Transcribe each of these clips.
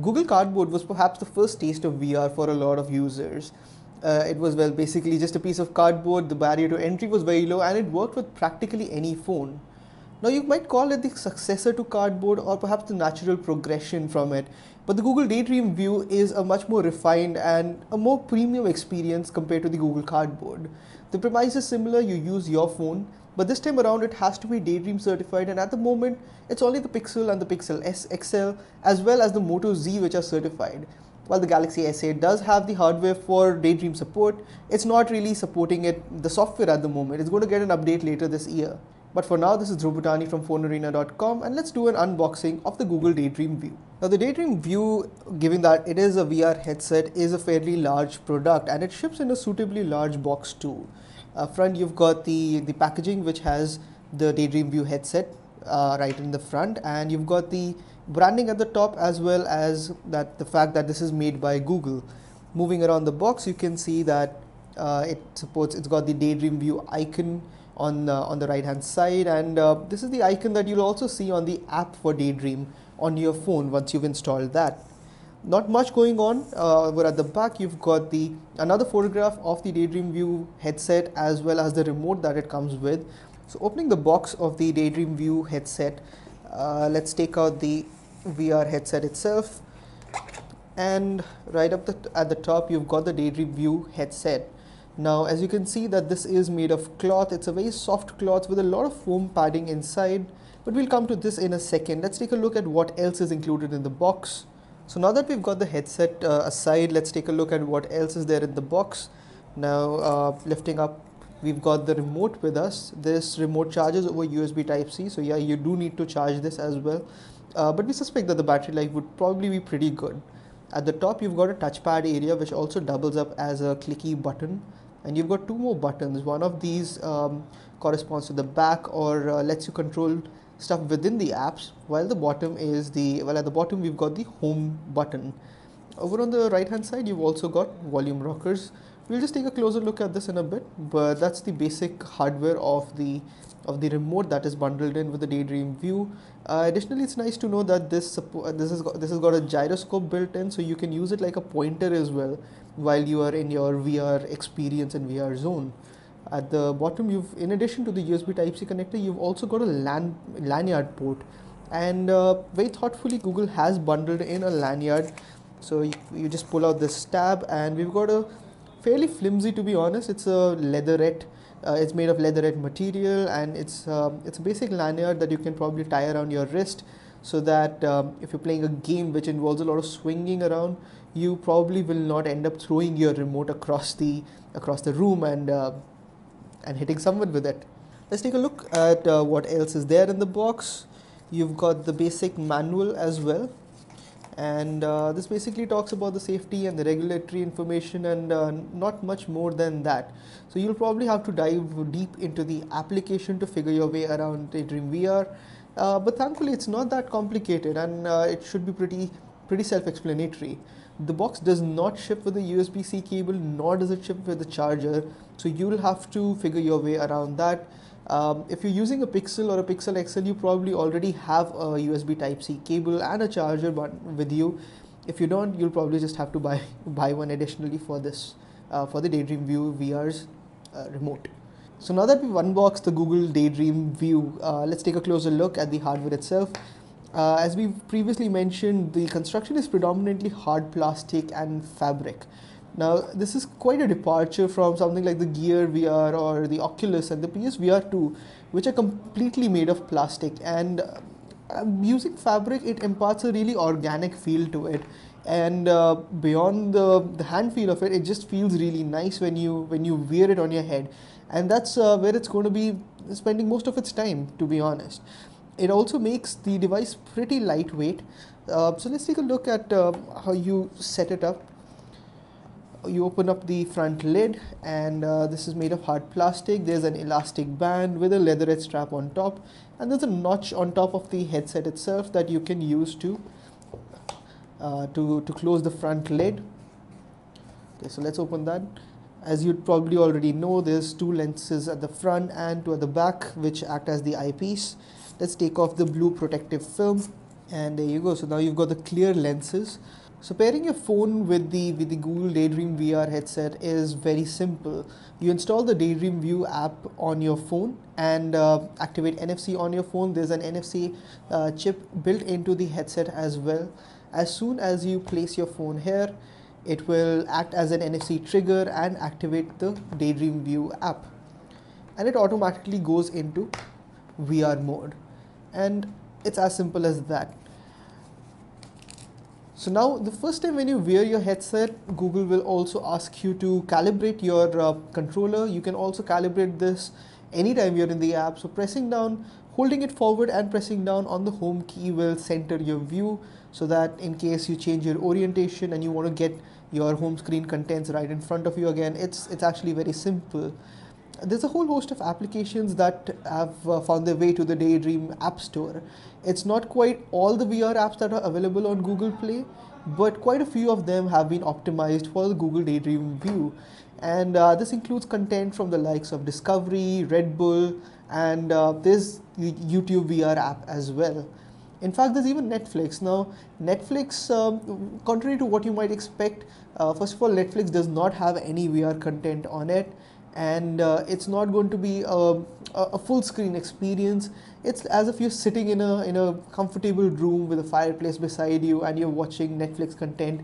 Google Cardboard was perhaps the first taste of VR for a lot of users. It was, well, basically just a piece of cardboard, the barrier to entry was very low, and it worked with practically any phone. Now, you might call it the successor to Cardboard or perhaps the natural progression from it, but the Google Daydream View is a much more refined and a more premium experience compared to the Google Cardboard. The premise is similar, you use your phone, but this time around it has to be Daydream certified, and at the moment it's only the Pixel and the Pixel S XL as well as the Moto Z which are certified. While the Galaxy S8 does have the hardware for Daydream support, it's not really supporting the software at the moment. It's going to get an update later this year. But for now, this is Dhruv Bhutani from PhoneArena.com, and let's do an unboxing of the Google Daydream View. Now, the Daydream View, given that it is a VR headset, is a fairly large product, and it ships in a suitably large box too. Front, you've got the packaging which has the Daydream View headset right in the front, and you've got the branding at the top, as well as the fact that this is made by Google. Moving around the box, you can see that it's got the Daydream View icon on the right hand side, and this is the icon that you'll also see on the app for Daydream on your phone once you've installed that. Not much going on, but at the back you've got another photograph of the Daydream View headset as well as the remote that it comes with. So opening the box of the Daydream View headset, let's take out the VR headset itself, and right up at the top you've got the Daydream View headset. Now, as you can see that this is made of cloth. It's a very soft cloth with a lot of foam padding inside, but we'll come to this in a second. Let's take a look at what else is included in the box. So now that we've got the headset aside, let's take a look at what else is there in the box. Now, lifting up, we've got the remote with us. This remote charges over USB Type-C, so yeah, you do need to charge this as well. But we suspect that the battery life would probably be pretty good. At the top, you've got a touchpad area which also doubles up as a clicky button. And you've got two more buttons. One of these corresponds to the back, or lets you control stuff within the apps, while at the bottom we've got the home button. Over on the right hand side, you've also got volume rockers. We'll just take a closer look at this in a bit, but that's the basic hardware of the remote that is bundled in with the Daydream View. Additionally, it's nice to know that this has got a gyroscope built in, so you can use it like a pointer as well while you are in your VR experience and VR zone. At the bottom, in addition to the USB Type-C connector, you've also got a lanyard port, and very thoughtfully Google has bundled in a lanyard. So you just pull out this tab, and we've got a fairly flimsy, to be honest. It's a leatherette. It's made of leatherette material, and it's a basic lanyard that you can probably tie around your wrist, so that if you're playing a game which involves a lot of swinging around, you probably will not end up throwing your remote across the room and hitting someone with it. Let's take a look at what else is there in the box. You've got the basic manual as well, and this basically talks about the safety and the regulatory information, and not much more than that. So you'll probably have to dive deep into the application to figure your way around Daydream VR, but thankfully it's not that complicated, and it should be pretty self-explanatory. The box does not ship with a USB-C cable, nor does it ship with a charger, so you'll have to figure your way around that. If you're using a Pixel or a Pixel XL, you probably already have a USB Type-C cable and a charger with you. If you don't, you'll probably just have to buy one additionally for this, for the Daydream View VR's remote. So now that we've unboxed the Google Daydream View, let's take a closer look at the hardware itself. As we've previously mentioned, the construction is predominantly hard plastic and fabric. Now, this is quite a departure from something like the Gear VR or the Oculus and the PSVR 2, which are completely made of plastic. And using fabric, it imparts a really organic feel to it. And beyond the hand feel of it, it just feels really nice when you wear it on your head. And that's where it's going to be spending most of its time, to be honest. It also makes the device pretty lightweight. So let's take a look at how you set it up. You open up the front lid, and this is made of hard plastic. There's an elastic band with a leatherette strap on top, and there's a notch on top of the headset itself that you can use to close the front lid. Okay, so let's open that. As you'd probably already know, there's two lenses at the front and two at the back which act as the eyepiece. Let's take off the blue protective film. And there you go. So now you've got the clear lenses. So pairing your phone with the Google Daydream VR headset is very simple. You install the Daydream View app on your phone and activate NFC on your phone. There's an NFC chip built into the headset as well. As soon as you place your phone here, it will act as an NFC trigger and activate the Daydream View app. And it automatically goes into VR mode. And it's as simple as that. So now the first time when you wear your headset, Google will also ask you to calibrate your controller. You can also calibrate this anytime you're in the app. So pressing down, holding it forward and pressing down on the home key will center your view, so that in case you change your orientation and you want to get your home screen contents right in front of you again, it's actually very simple. There's a whole host of applications that have found their way to the Daydream App Store. It's not quite all the VR apps that are available on Google Play, but quite a few of them have been optimized for the Google Daydream View. And this includes content from the likes of Discovery, Red Bull, and there's the YouTube VR app as well. In fact, there's even Netflix. Now, Netflix, contrary to what you might expect, first of all, Netflix does not have any VR content on it, and it's not going to be a full screen experience. It's as if you're sitting in a comfortable room with a fireplace beside you and you're watching Netflix content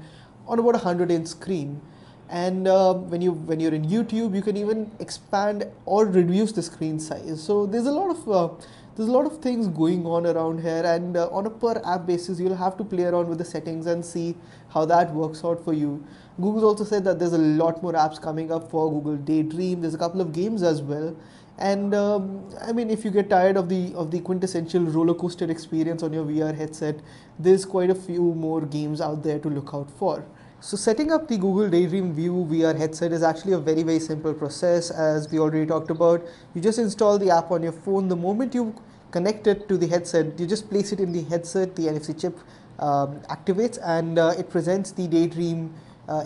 on about 100-inch screen. And when you're in YouTube, you can even expand or reduce the screen size. So there's a lot of things going on around here, and on a per app basis, you'll have to play around with the settings and see how that works out for you. Google's also said that there's a lot more apps coming up for Google Daydream. There's a couple of games as well. And I mean, if you get tired of the quintessential roller coaster experience on your VR headset, there's quite a few more games out there to look out for. So setting up the Google Daydream View VR headset is actually a very, very simple process, as we already talked about. You just install the app on your phone. The moment you connect it to the headset, you just place it in the headset, the NFC chip activates, and it presents the Daydream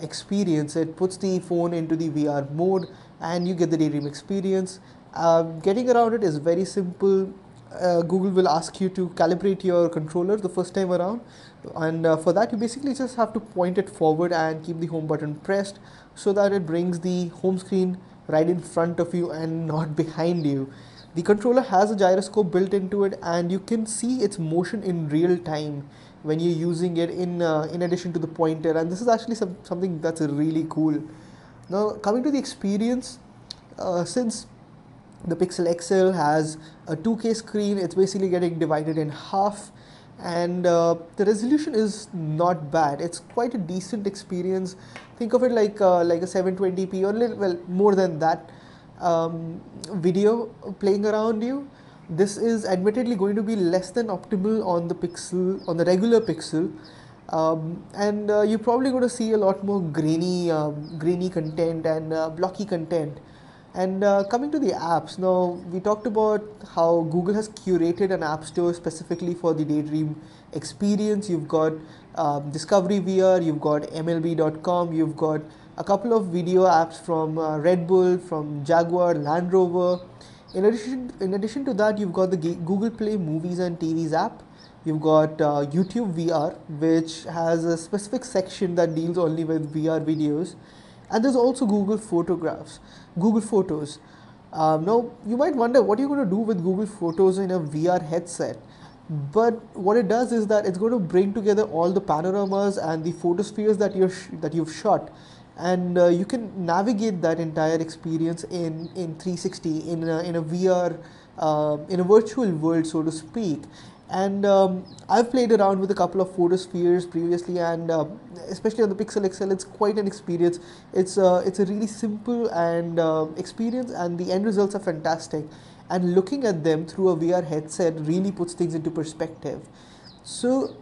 experience. It puts the phone into the VR mode and you get the Daydream experience. Getting around it is very simple. Google will ask you to calibrate your controller the first time around, and for that you basically just have to point it forward and keep the home button pressed so that it brings the home screen right in front of you and not behind you. The controller has a gyroscope built into it, and you can see its motion in real time when you're using it in addition to the pointer, and this is actually something that's really cool. Now coming to the experience, since the Pixel XL has a 2K screen, it's basically getting divided in half, and the resolution is not bad. It's quite a decent experience. Think of it like a 720p or a little, well, more than that video playing around you. This is admittedly going to be less than optimal on the Pixel, on the regular Pixel, and you're probably going to see a lot more grainy content and blocky content. And coming to the apps, now we talked about how Google has curated an app store specifically for the Daydream experience. You've got Discovery VR, you've got MLB.com, you've got a couple of video apps from Red Bull, from Jaguar, Land Rover. In addition to that, you've got the Google Play Movies and TVs app. You've got YouTube VR, which has a specific section that deals only with VR videos. And there's also Google Photos. Now, you might wonder what you're going to do with Google Photos in a VR headset. But what it does is that it's going to bring together all the panoramas and the photospheres that you've shot, and you can navigate that entire experience in 360 in a VR in a virtual world, so to speak. And I've played around with a couple of photospheres previously, and especially on the Pixel XL, it's quite an experience. It's a really simple and experience, and the end results are fantastic. And looking at them through a VR headset really puts things into perspective. So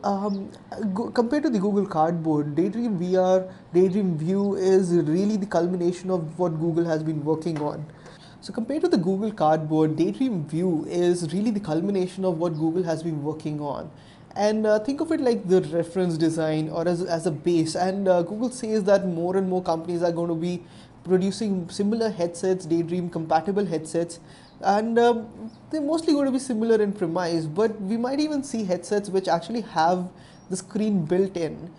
compared to the Google Cardboard, Daydream VR, Daydream View is really the culmination of what Google has been working on. So compared to the Google Cardboard, Daydream View is really the culmination of what Google has been working on. And think of it like the reference design or as a base. And Google says that more and more companies are going to be producing similar headsets, Daydream compatible headsets, and they're mostly going to be similar in premise, but we might even see headsets which actually have the screen built in.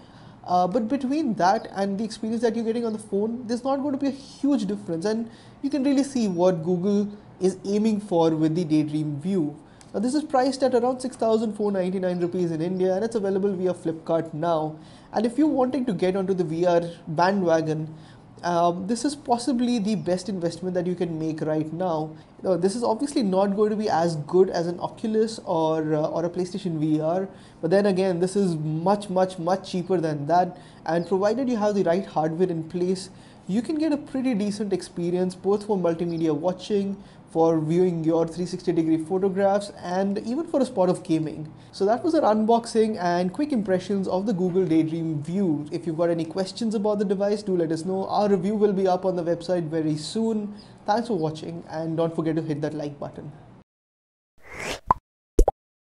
But between that and the experience that you're getting on the phone, there's not going to be a huge difference, and you can really see what Google is aiming for with the Daydream View. Now, this is priced at around 6,499 rupees in India, and it's available via Flipkart now. And if you're wanting to get onto the VR bandwagon, this is possibly the best investment that you can make right now. This is obviously not going to be as good as an Oculus or a PlayStation VR, but then again, this is much cheaper than that. And provided you have the right hardware in place, you can get a pretty decent experience both for multimedia watching, for viewing your 360-degree photographs, and even for a spot of gaming. So that was our unboxing and quick impressions of the Google Daydream View. If you've got any questions about the device, do let us know. Our review will be up on the website very soon. Thanks for watching, and don't forget to hit that like button.